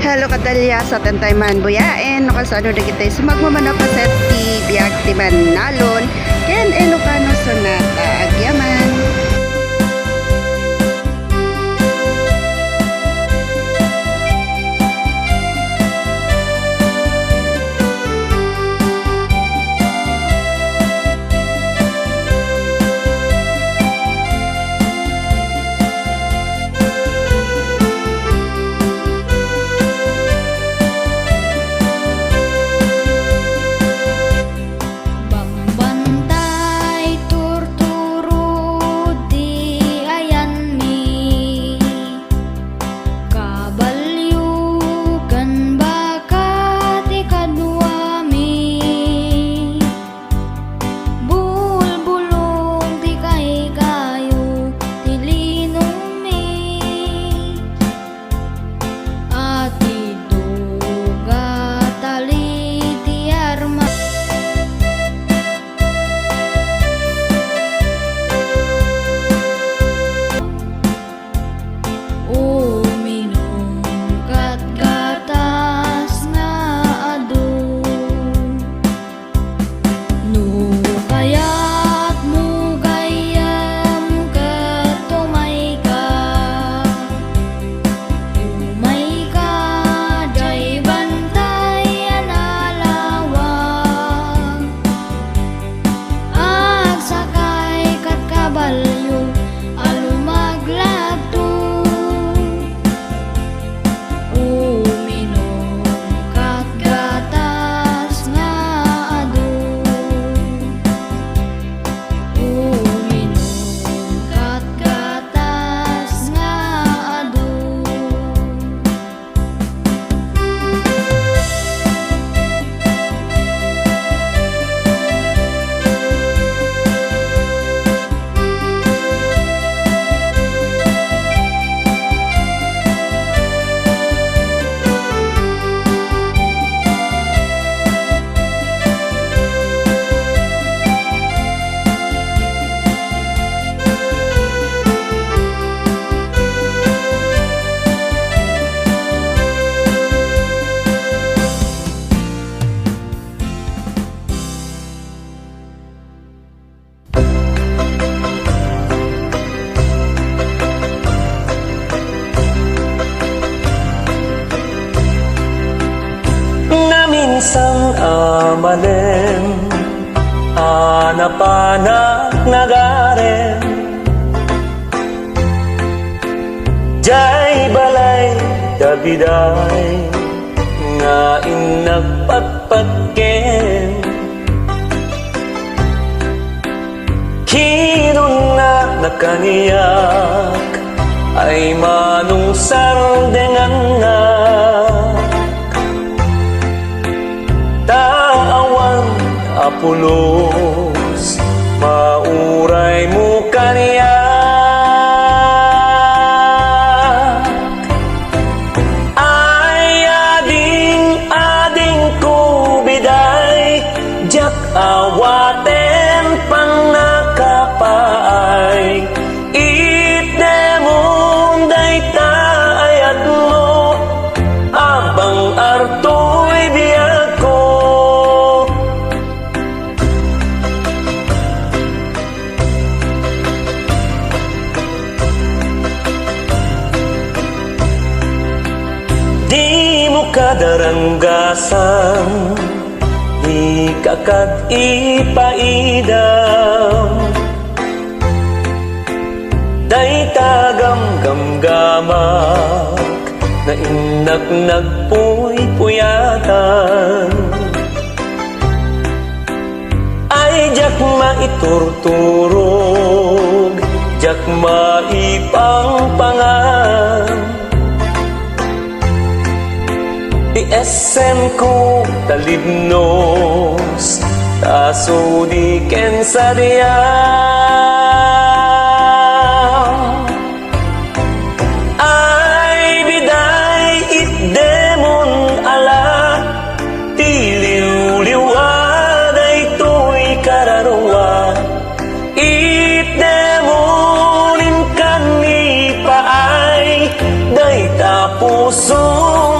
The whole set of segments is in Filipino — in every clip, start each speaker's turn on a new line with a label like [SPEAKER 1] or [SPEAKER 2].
[SPEAKER 1] Hello kadalya sa tantayman buyaen no kasano na kita sa magmamanapaset ti biag ti Manalon ken Ilocano Sonata agyaman.
[SPEAKER 2] Minsan amalen, anapanak nagaren, jay balay dabiday, nga inagpatpatken, kinon na nakaniyak, ay manungsar dengan nga, apulos, mauray mo kaniya. Ay ading ko biday, jak awaten pang nakapaay. Itdemon day taayat mo, abang arto'y biyag ko. Di mo kadaranggasan, di kakag ipaidam, day tagam gamgamak, na inak nagpuy-puyatan. Ay jak maiturturog, jak maipangpangan, isem ko talibnos, taso di ken sa diyang. Ay biday itdemon ala, tiliw-liwaday to'y kararwa. Itdemonin kanipaay, day tapusong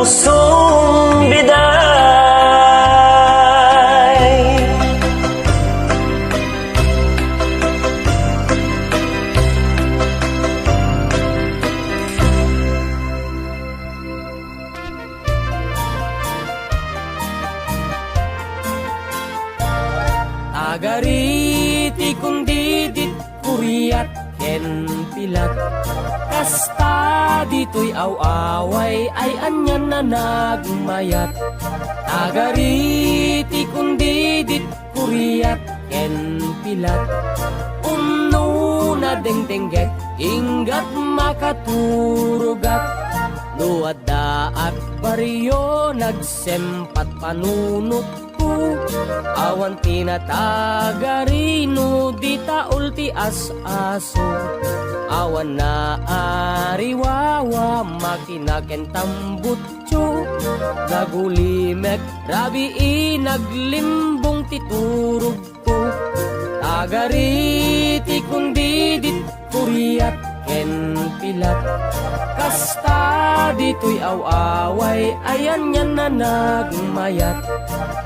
[SPEAKER 2] pusong biday.
[SPEAKER 3] Agariti kundi dit kuriat ken pilat. Kasta dito'y awaway ay anyan na nagmayat. Agariti kundi dit kuriat ken pilat. Umno na dengdengget ingat makaturugat. Luada at baryo nagsempat panunot ko. Awan tinatagarino di taul ti as-aso. Awan na ariwawa makinaken tambutso. Nagulimek rabii naglimbong titurog ko. Tagariti kundi dit kuriat ken pilat. Kasta dito'y awaway ayan yan na nagmayat.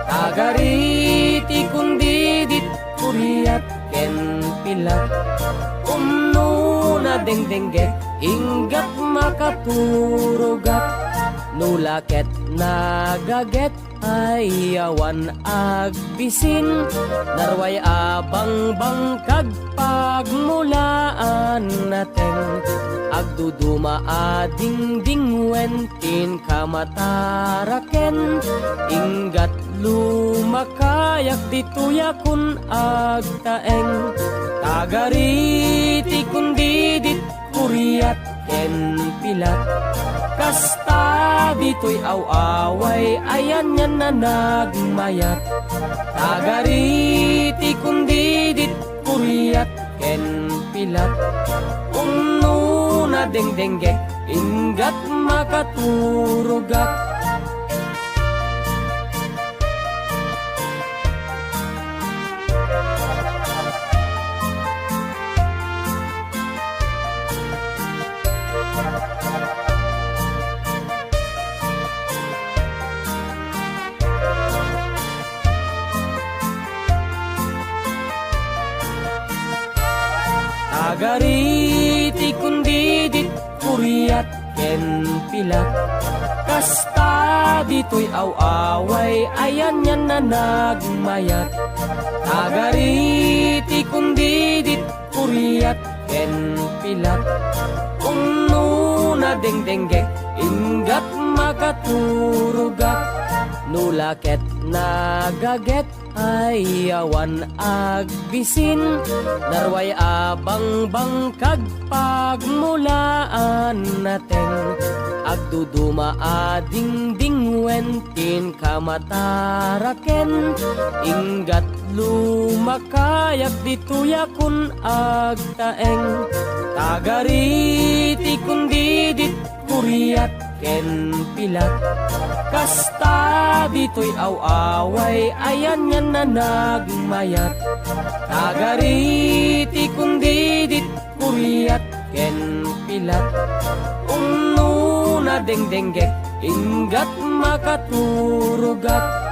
[SPEAKER 3] Tagariti kundi dit kuriat ken pilat. Umno na dengdengget ingat makaturugat. Nulaket nagaget ay awan agbisin. Narway abang bangkag pagmulaan natin. Agduduma ading wentin kamataraken. Ingat lumakayak dituya kun agtaeng. Tagariti kundi dit kuriat ken pilat. Kasta dito'y awaway ayan yan na nagmayat. Tagariti kundi dit kuriat ken pilat. Umno na dengdengget ingat makaturugat. Tagariti kundi dit kuriat ken pilat. Kasta dito'y awaway ayan yan na nagmayat. Tagariti kundi dit kuriat ken pilat. Umno na dengdengget ingat makaturugat. Nulaket nagaget ay awan agbisin. Narway abang bangkag pagmulaan natin. Agduduma ading wentin kamataraken. Ingat lumakayak dituya kun agtaeng. Tagariti kundi dit kuriat ken pilat. Kasta dito'y awaway ayan yan na nagmayat. Tagariti kundi dit kuriat ken pilat. Umno na dengdengget ingat makaturugat.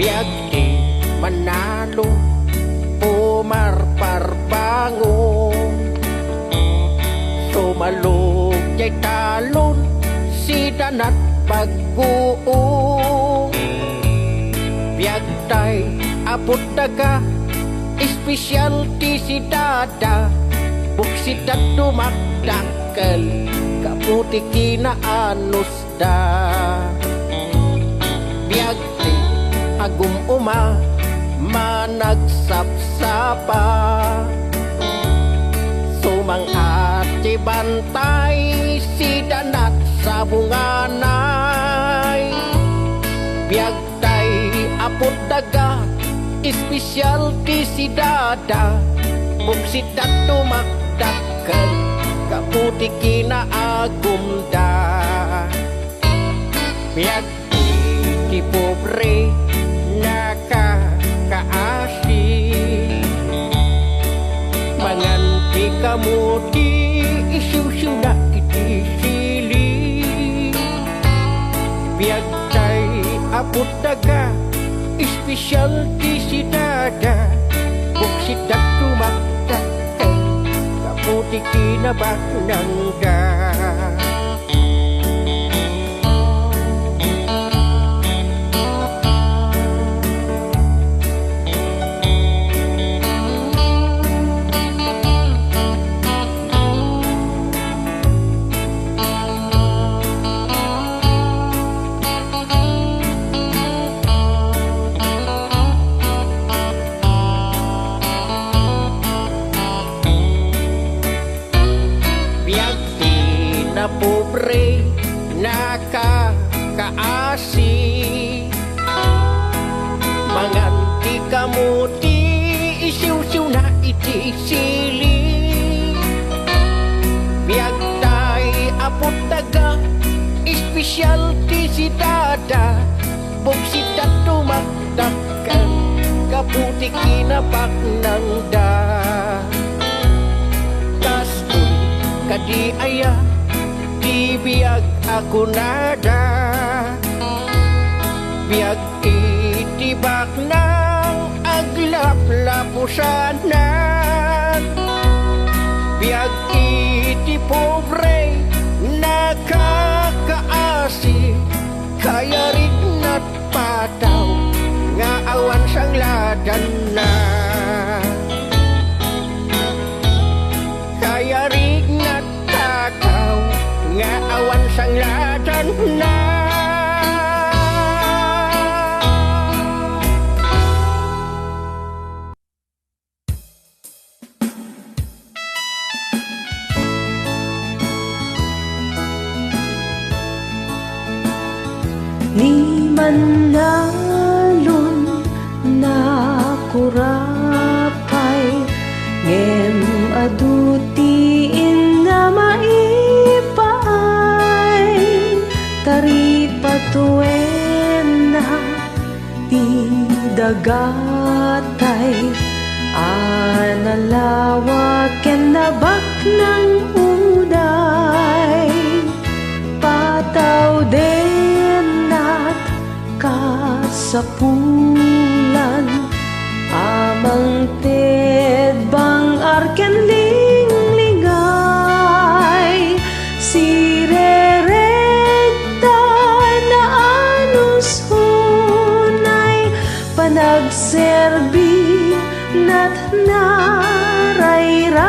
[SPEAKER 4] Biag di manalo umarparbango. Sumalog jay talon si danat pagbuong. Biag tay abot daga espesyal ti si dada. Buksidat dumakdakkel kaputi kinaanos da. Biag agum uma managsapsapa Mangati bantay si danat sa bunganay. Biyagtay apot daga, espesyal ti si dada. Buksit at tumakdakan, kaputi kinaagumda. Biyagti ti pobre, nakakaasi. Manganti kamuti, isiw-siw na iti sili. Biyagtay apot daga, espesyal ti si dada. Buksit at tumakdakan, kaputi kinabagnangga. Na pobre, nakakaasi. Manganti kamuti, isiw-siw na iti sili. Biyagtay apot daga, espesyal ti si dada. Buksit at tumakdakan, kaputi kinabagnangda. Kastoy kadi aya, biyag ako nada. Biyag itibak ng aglap-lapusanan. Biyag iti pobre, nakakaasi. Kaya rin na't pataw, nga awan sang ladan na. Kaya rin na't takaw, nga awan sang ladan na.
[SPEAKER 5] Ni manalon na kurapay, ngem adutiin nga maipaay. Tari patuen na ti dagatay, analawag ken nabak ng uday. Pataw din nat kasapulan, amang tedbang arken linglingay. Sirerekta na anus hunay, panagserbi nat narayray.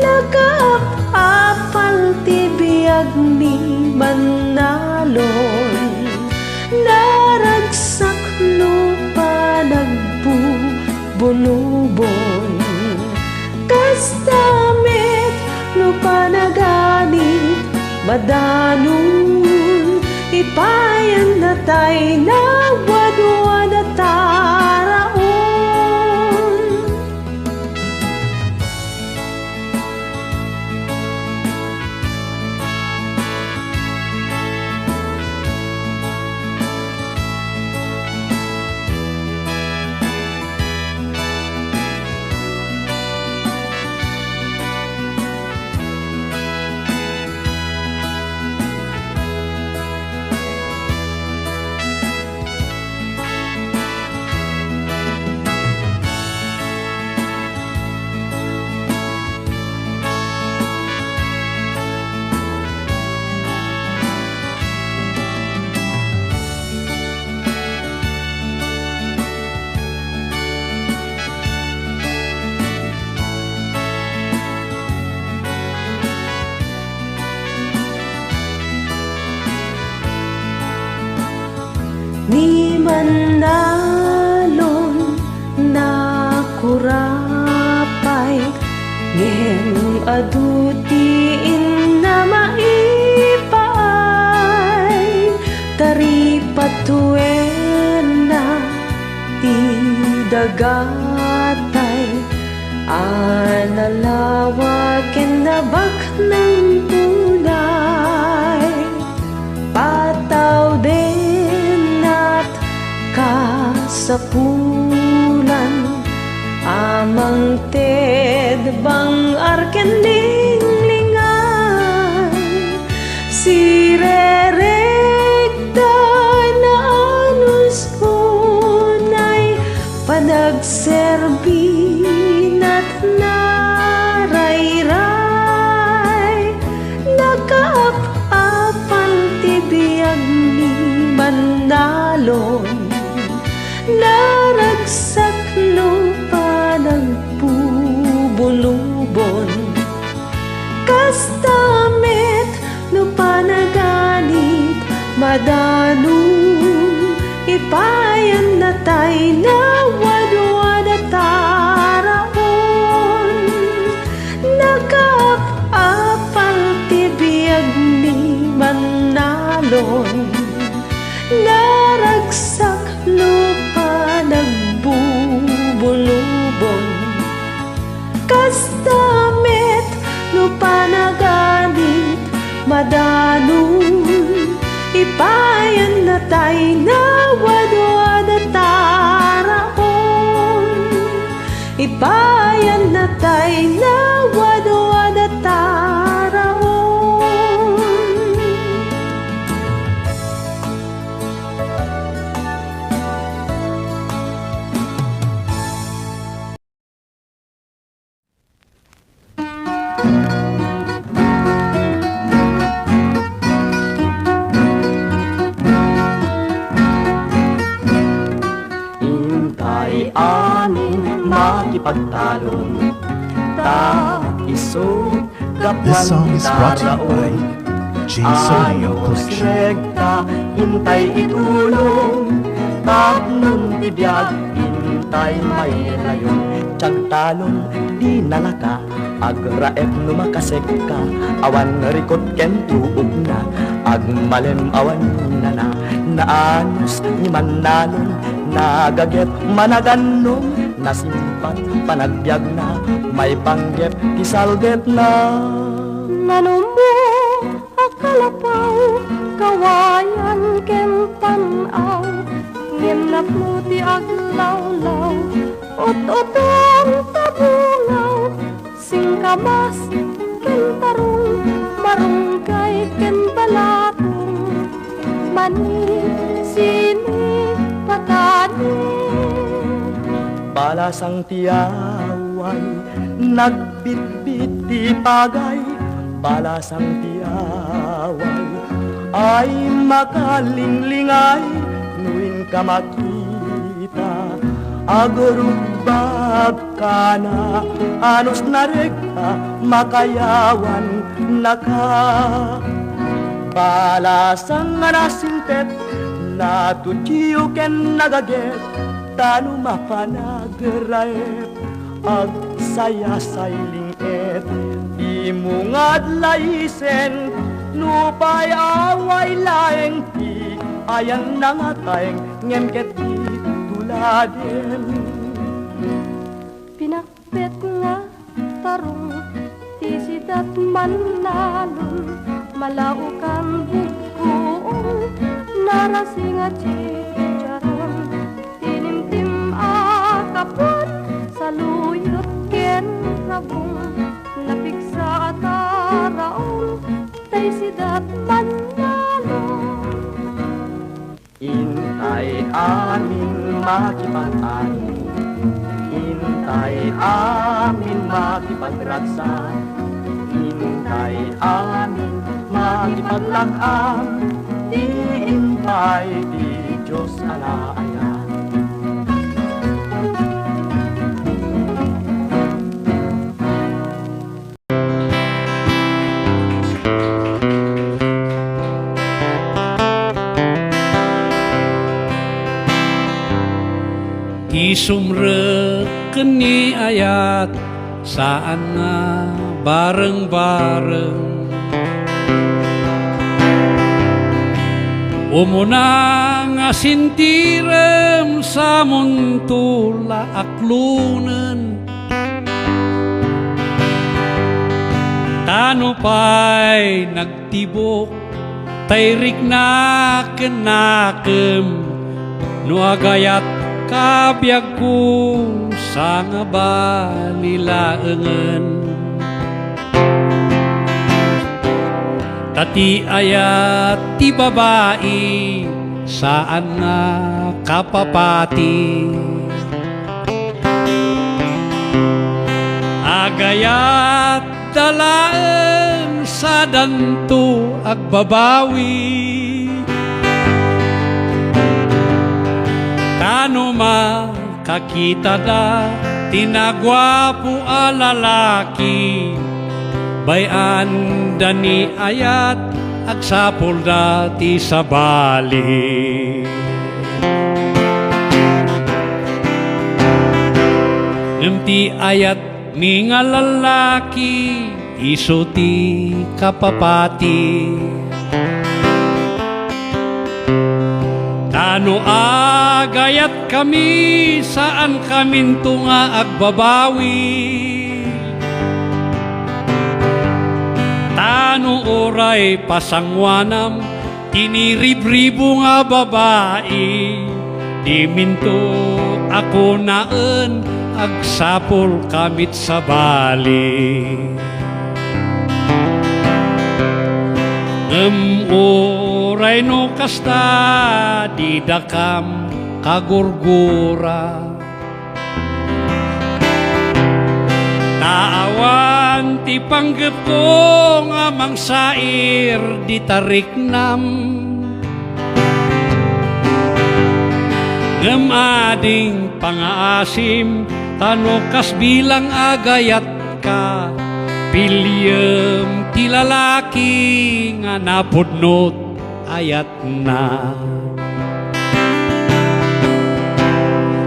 [SPEAKER 5] Nagapapal ti biyag ni manalon, naragsak no panagbubunubon. Kastamit no panaganit madanun, ipayan na tay na wadwa na taraon. Adutiin na maipaay Taripatuen na idagatay Analawagin na bak ng kulay Pataw din at kasapulan Amang ted bang arkening lingay Sirerekta na anus punay Panagserbin at narayray Nakaap-apal tibiyag ni Manalon Naragsak lupa ng bubulubon Kastamit lupa na ganit Madanong ipayan na tay na wadwad at taraon Nakap-apal tibiyag ni Manalon Naragsak lupa nagbubulubon Kastamit lupa na ganit Madanong ipayan na tay na wadwad at taraon Ipayan na tay na wadwad at taraon
[SPEAKER 3] Intay amin makipagtalon Ta iso
[SPEAKER 6] This song is brought to you by Jason Collection.
[SPEAKER 3] Rekta, intay itulong Tapnon tibiyag, intay may layon Tiyagtalon, di nalaka Agraep numakasek ka Awan rikot ken tuog na Agmalem awan na Naanos ni Manalon Nagaget managanong Nasimpan panagbiag na May panggep kisalget na
[SPEAKER 5] Nanumbo akalapaw kawayan ken panaw ngem napnuti aglawlaw ot-otong tabungaw singkamas ken tarong marunggay ken balatong mani sini patani
[SPEAKER 3] Balasang tiyaway Nagbitbit di pagay Balasang tiyaway Ay makalinglingay Nuwing ka makita Agurubab ka na Anos na rekta Makayawan naka Balasang anasintet Natujiyo ken nagaget Tano mapanagaraep Ag sayasay linget Imungad laisen Nupay away laeng ti Ayan na nga tayeng Ngem di tuladen
[SPEAKER 5] pinakpet nga tarong tisidat Manalon malaukan bugkoon narasing at chicharon tinimtim akapon saluyot ken rabong napigsa at araon tisidat Manalon
[SPEAKER 3] Intay amin makipag-ani Intay amin makipagraksa Intay amin makipaglag-am Iintay di Diyos alaayan
[SPEAKER 7] Isumrek keni ayat saan nga bareng-bareng. Umuna nga sintirem sa muntula aklunen, tano pa'y nagtibok, tayrik na kenakem, no agayat kabiyag ko sa nga balilaengen. Tati ayat ti babae, saan nga kapapati. Agayat dalaen sa danto agbabawi, tano makakita da tinagwapo a lalaki, bayan dani ayat agsapol dati sa bali. Ngemti ayat mi nga lalaki, iso ti kapapati. Tano agayat kami, saan kamin tunga agbabawi. Tano oray pasangwanam, tiniribribo nga babae. Di minto ako naan, agsapol kamit sa bali. Oray no kasta, di dakam kagurgura. Naawan ti panggep ko nga mangsair di tariknam, ngemading pangaasim, tanukas bilang agayat ka. Pilyem ti lalaki nga napudnot ayat na.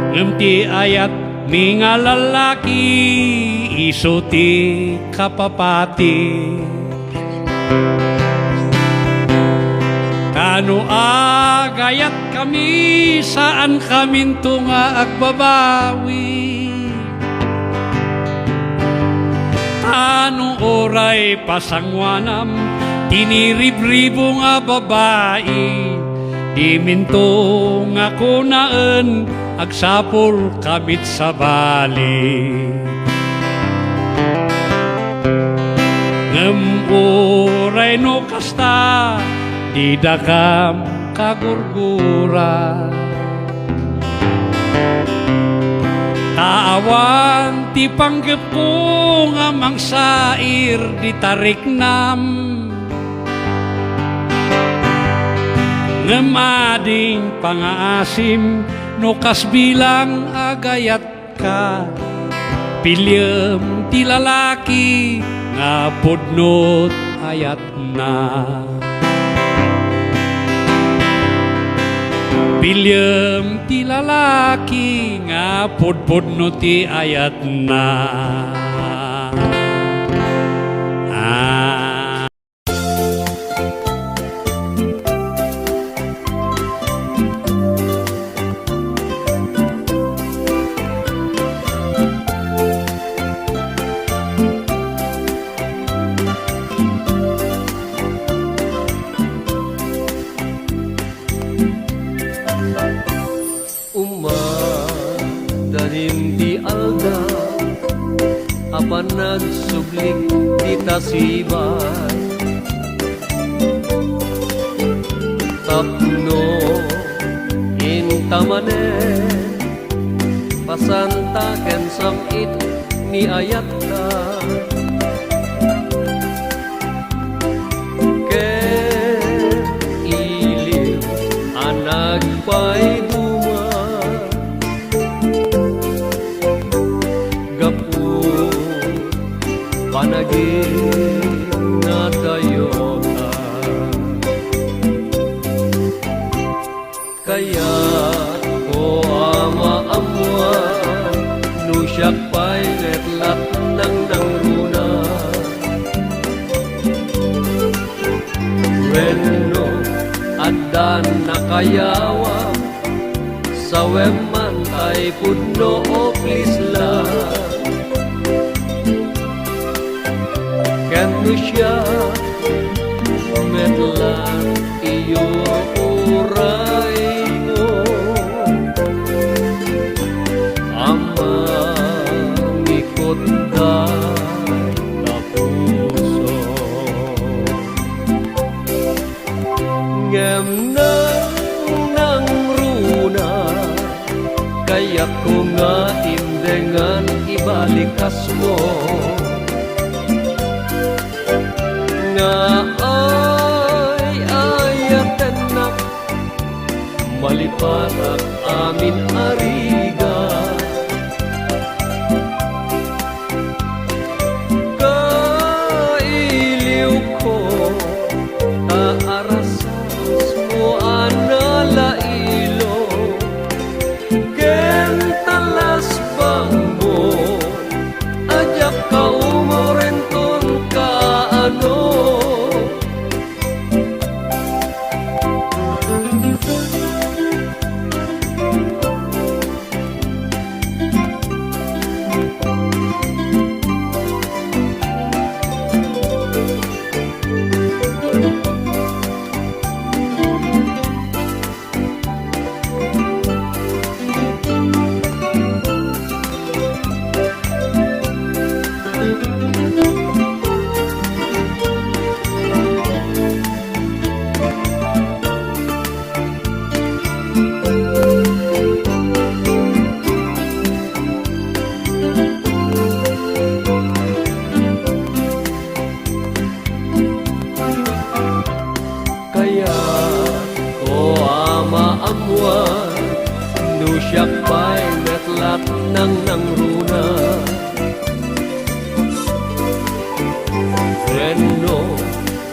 [SPEAKER 7] Ngemti ayat mi nga lalaki, iso ti kapapati. Kano agayat kami, saan kaminto nga agbabawi. Ano oray pasangwanam, tiniribribo nga babae. Di minto nga kunaan, agsapol kamit sa bali. Ngem oray no kasta, di dakam kagurgura. Taawan ti panggep ko nga mangsair di tariknam, ngemading pangaasim, nukas bilang agayat ka. Pilyem ti lalaki nga pudnot ayat na. Pilyem ti lalaki nga pudpudno ti ayat na.
[SPEAKER 8] Danim di alda, apan nagsublik di tasiban. Tapno intamane, pasanta ken samit ni ayat ka. Ke iliw anag pay panagin na tayo ka. Kaya ko ama-amwa, nusyak pa'y letlat ng adan nakayawa sa weman tay pudno o plisla ken siya metlan iyo uray mo amang ikot da na puso ngem nang runa kaya ko nga indengan ibalikas mo nga ay ayaten na malipanak amin ariga kailiw ko taarasas mo analailo ken talas bang mo ajak ka umorenton ka ano kaya ko amaamuan no siya pa'y metlat ng nangruna reno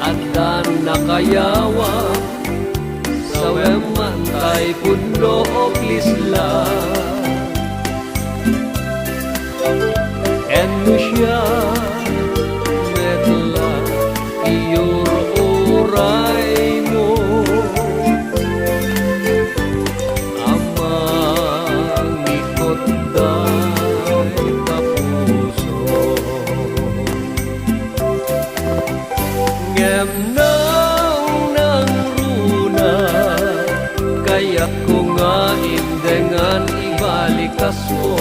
[SPEAKER 8] at dan nakayawa sa weman tay pudno o plisla en siya metlat iyo uray mo amang ikot day kapuso ngem nang runa kaya ko nga indengan ibalikas mo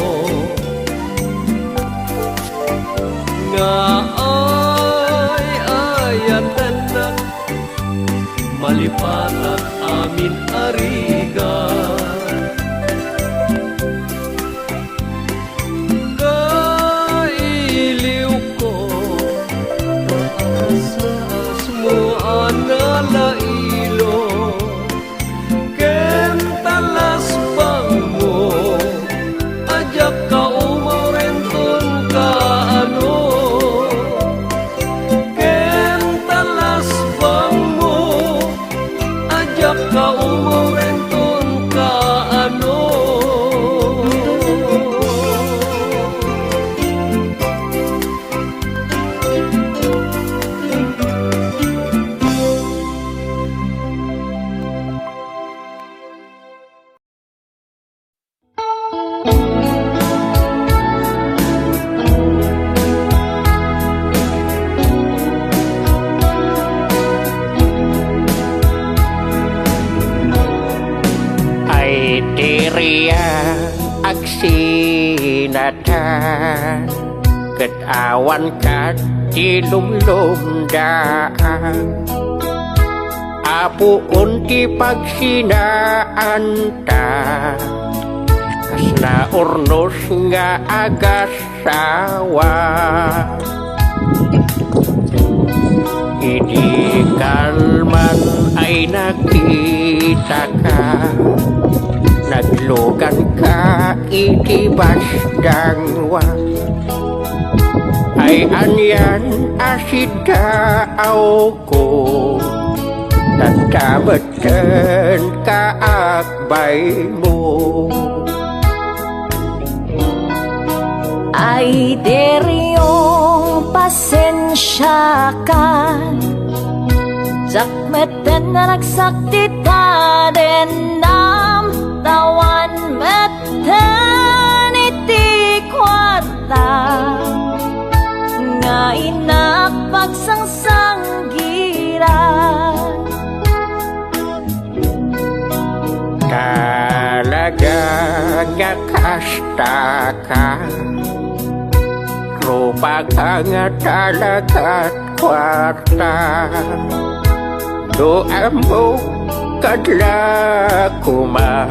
[SPEAKER 8] nga ay ayatan na malipanak amin ariga kailiw ko taasas mo analailo ken talas bang mo ajak ka umorenton ka ano ken talas bang mo ajak ka umorenton ka ano
[SPEAKER 4] ay tiriya agsinatan ket awan kat tilumlumdaan apuun ti pagsinaanta kas naurnos nga agasawa idi kalman ay nakita ka naglogan ka itibas dangwa ay anyan asidaaw ko tatabatan ka akbay mo
[SPEAKER 9] ay deryong pasensya ka sakmeten na nagsaktitan den nam tawan maternity kwarta nga inak pagsang-sanggiran.
[SPEAKER 4] Talaga nga kasta ka, rupa ka nga talaga't kwarta. Doon mo kadla kuma,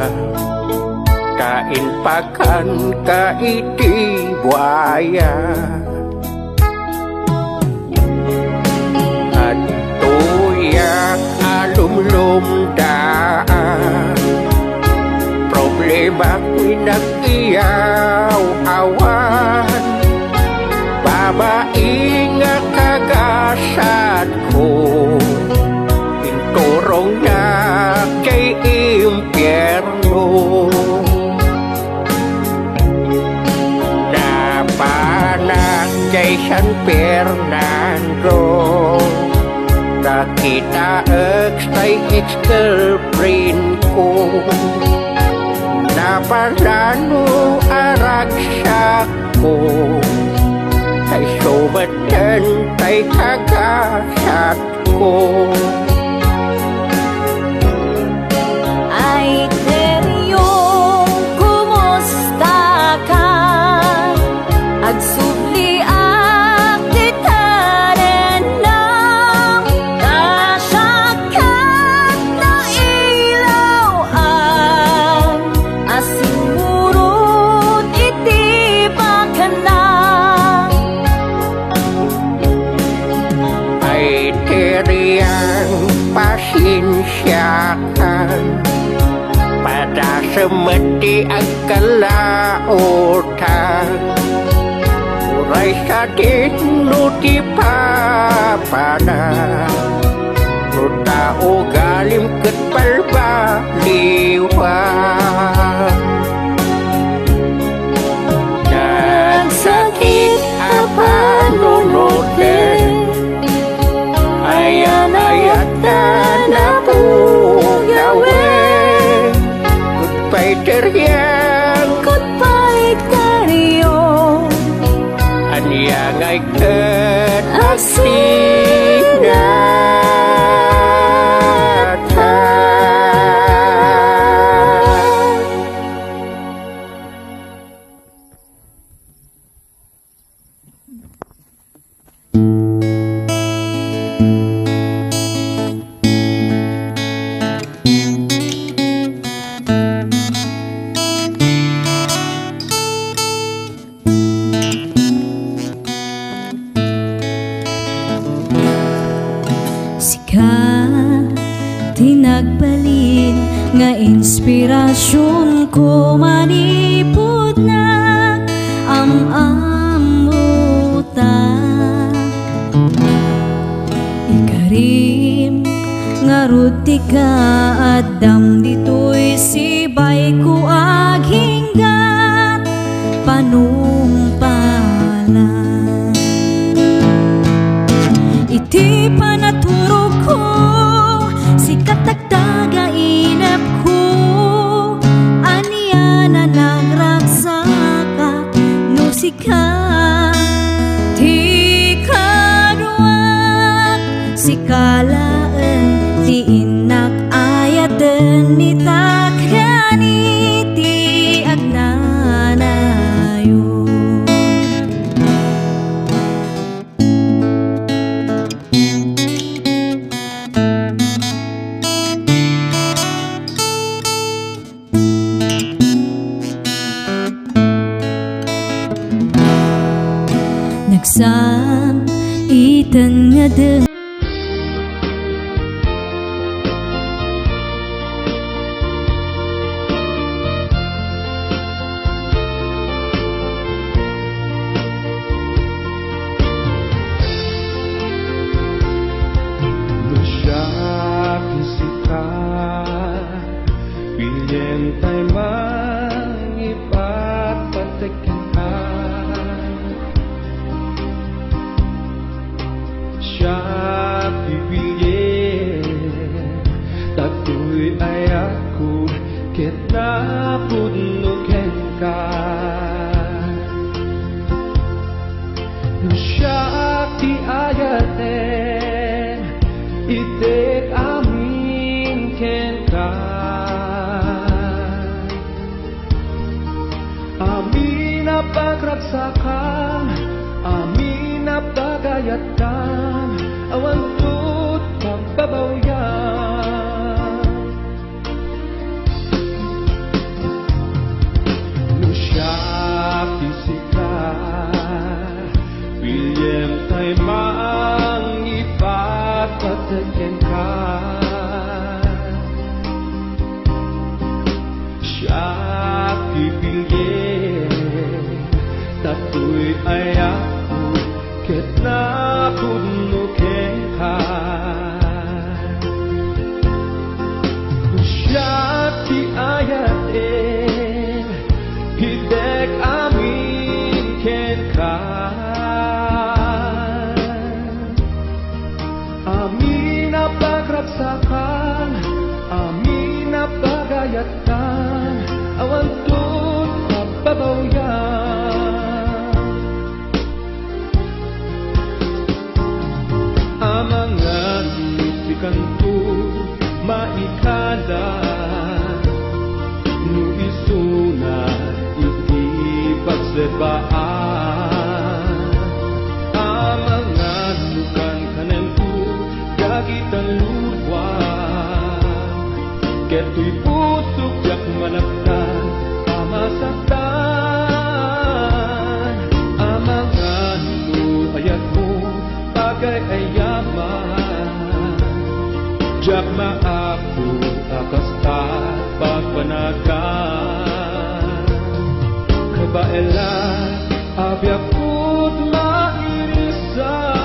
[SPEAKER 4] kain pakan ka iti buaya. At tuyak alumlum daan, problema pinag-iyaw awan. Babae nga kagasad ko, pinturong na kay impyerno. Napanak kay San Fernando, nakita kay ex-girlfriend ko. Naparano aragsak ko, kay sumatan kay kagasat ko.
[SPEAKER 9] Ay teryong kumusta ka? Agsubli ak titanen ng kasyakat na ilawan. Asin murot iti bakanan.
[SPEAKER 4] Ay teriyang pasensyakan, pada semeti ang kalautan. Uray sa dino di papanan, nuta o galim ket palbaliwan. Nagsakit apa nunoten, ayan-ayat na po gawin. Goodbye teryang,
[SPEAKER 9] Goodbye tayo,
[SPEAKER 4] anyang ay kasinatan.
[SPEAKER 5] Sika tinagbalin nga inspirasyon ko manipod na amuta. Ikarim nga ruti ka adam dito'y sibay ko aghinggat panumpalan. Iti panaturo ko, si katagdaga inap ko, aniya na nagragsaka, no sika, ti kaduak, si kalaan, ti inak ayaten ni takrani, ti agnanayo. Nagsam itan nga deng
[SPEAKER 3] Pilentay mangipat-patikan siya
[SPEAKER 7] ayaten itek amin ken ka amin na pagragsakan amin na pagayatan awan tut pagbabawian no siya fisika William tay mang ipagpataken ka siya pipilyen tatoy ay ako ket napunuken ka siya ti ayaten hidek amin ken ka amin na pagragsakan amin na pagayatan awan tut pagbabawian amangan sikanto maikada nu isuna iti pagsebaan amangan nukan kanentu dagitan luwag keto'y pusok yak manaktan pamasaktan amangan nu ayat mo bagay ayaman jak maapo akasta pagpanagan kabaela abyak ko